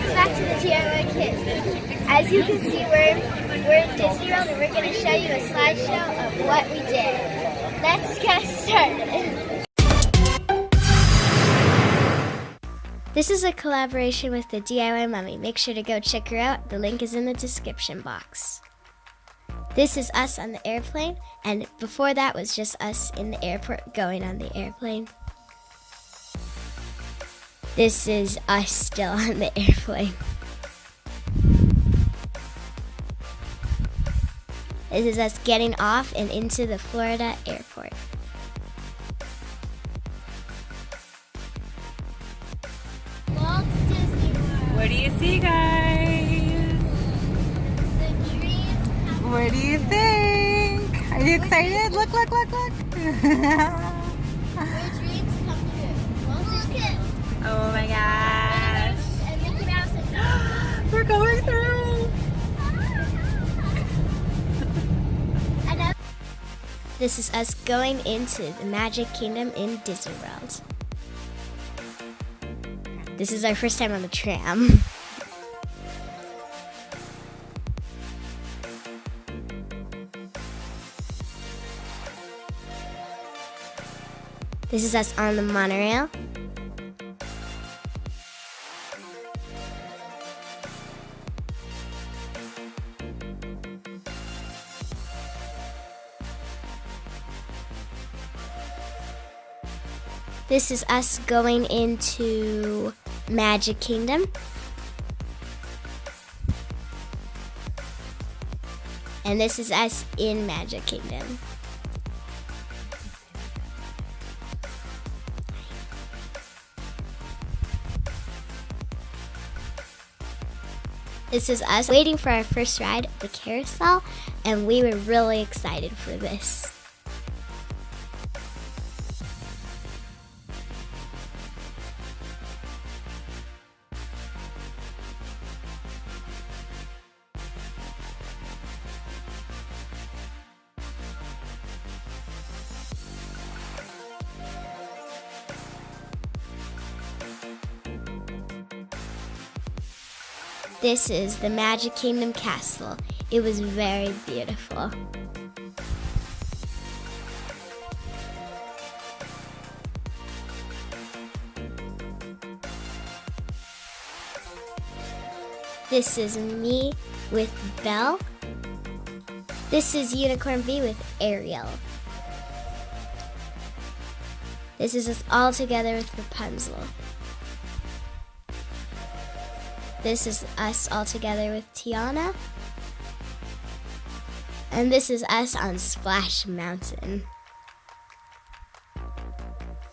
welcome back to the DIY Kids. As you can see, we're in Disney World and we're going to show you a slideshow of what we did. Let's get started. This is a collaboration with the DIY Mummy. Make sure to go check her out. The link is in the description box. This is us on the airplane, and before that was just us in the airport going on the airplane. This is us still on the airplane. This is us getting off and into the Florida airport. Walt Disney World. What do you see, guys? The dreams come What do you think? Are you excited? Look, look, look, look. Where dreams come true. Walt Disney World. Oh my gosh. And Mickey Mouse and We're going through. This is us going into the Magic Kingdom in Disney World. This is our first time on the tram. This is us on the monorail. This is us going into Magic Kingdom. And this is us in Magic Kingdom. This is us waiting for our first ride, the carousel, and we were really excited for this. This is the Magic Kingdom Castle. It was very beautiful. This is me with Belle. This is Unicorn B with Ariel. This is us all together with Rapunzel. This is us all together with Tiana. And this is us on Splash Mountain.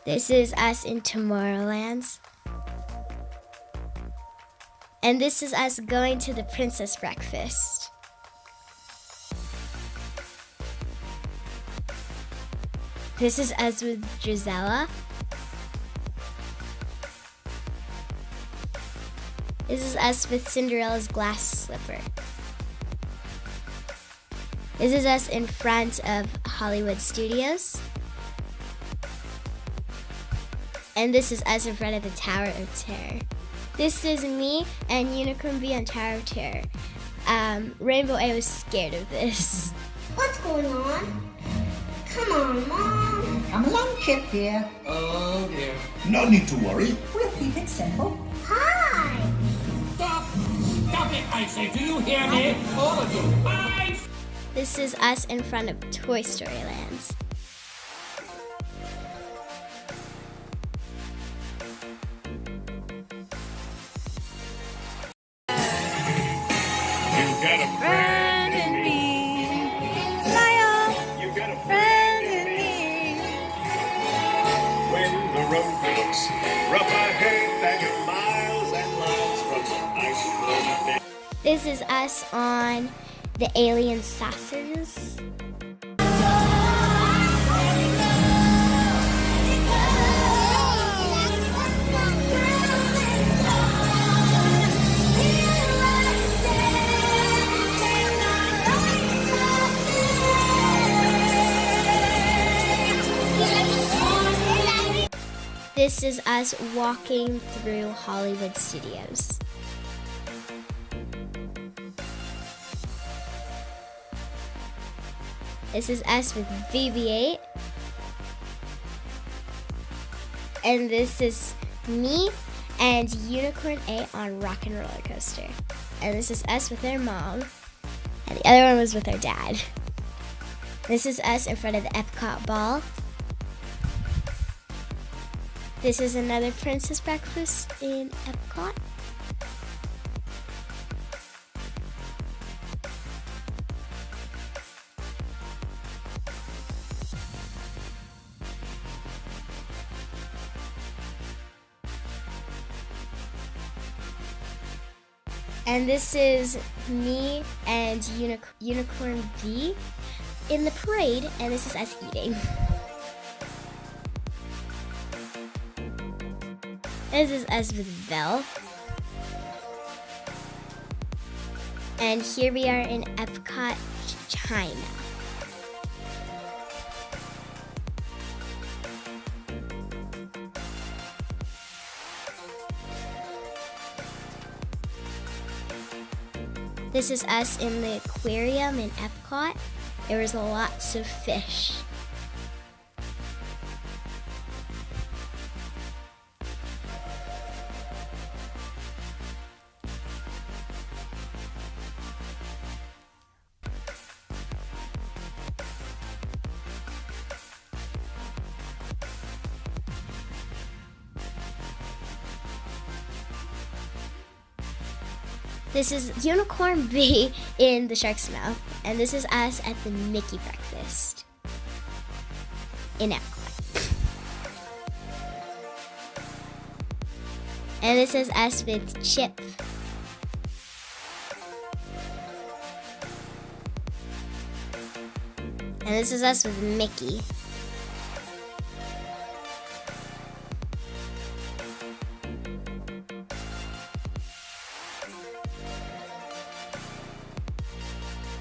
This is us in Tomorrowland. And this is us going to the Princess Breakfast. This is us with Drizella. This is us with Cinderella's glass slipper. This is us in front of Hollywood Studios. And this is us in front of the Tower of Terror. This is me and Unicorn B on Tower of Terror. Rainbow A was scared of this. What's going on? Come on, Mom. Come along, Chip, dear. Oh dear. No need to worry. We'll keep it simple. Hi. Stop! Stop it, I say. Do you hear me? All of you. I... This is us in front of Toy Story Land. You got a Friend in me. Smile. You got a Friend in me. When the road looks rough ahead and you're miles and miles from the nice road. This is us on the alien saucers. This is us walking through Hollywood Studios. This is us with BB-8. And this is me and Unicorn A on Rock and Roller Coaster. And this is us with our mom. And the other one was with our dad. This is us in front of the Epcot ball. This is another princess breakfast in Epcot. And this is me and Unicorn B in the parade, and this is us eating. This is us with Belle. And here we are in Epcot, China. This is us in the aquarium in Epcot. There was lots of fish. This is Unicorn B in the shark's mouth, and this is us at the Mickey breakfast in Epcot. And this is us with Chip. And this is us with Mickey.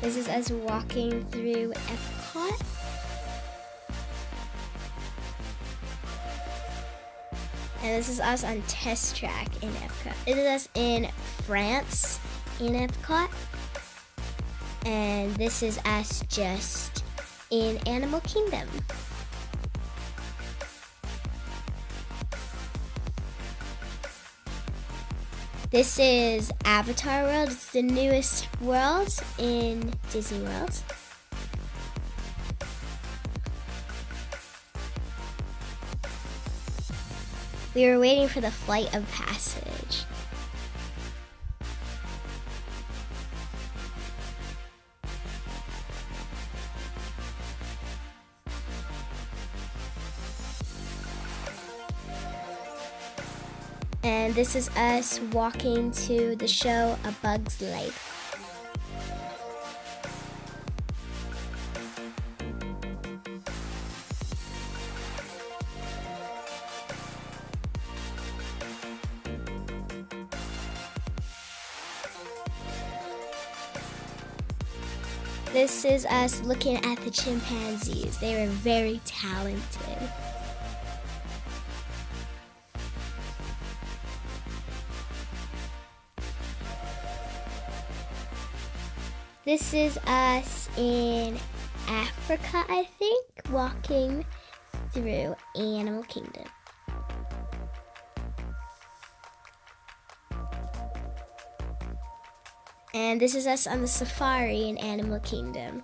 This is us walking through Epcot. And this is us on Test Track in Epcot. This is us in France in Epcot. And this is us just in Animal Kingdom. This is Avatar World. It's the newest world in Disney World. We were waiting for the Flight of Passage. And this is us walking to the show A Bug's Life. This is us looking at the chimpanzees. They were very talented. This is us in Africa, I think, walking through Animal Kingdom. And this is us on the safari in Animal Kingdom.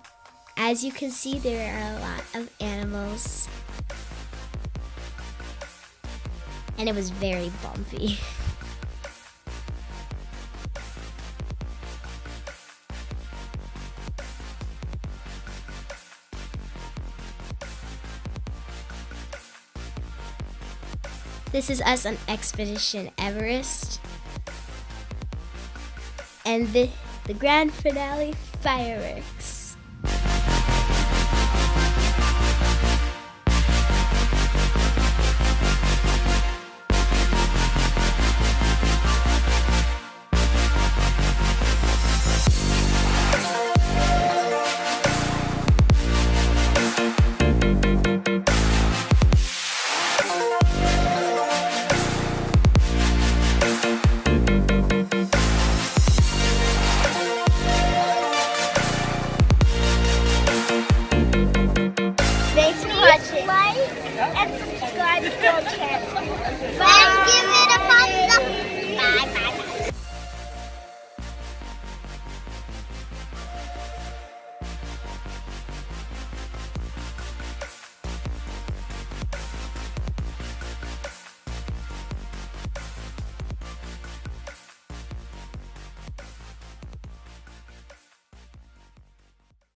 As you can see, there are a lot of animals. And it was very bumpy. This is us on Expedition Everest. And the grand finale fireworks. watching. Like and subscribe to our channel. And give it a thumbs up. Bye bye.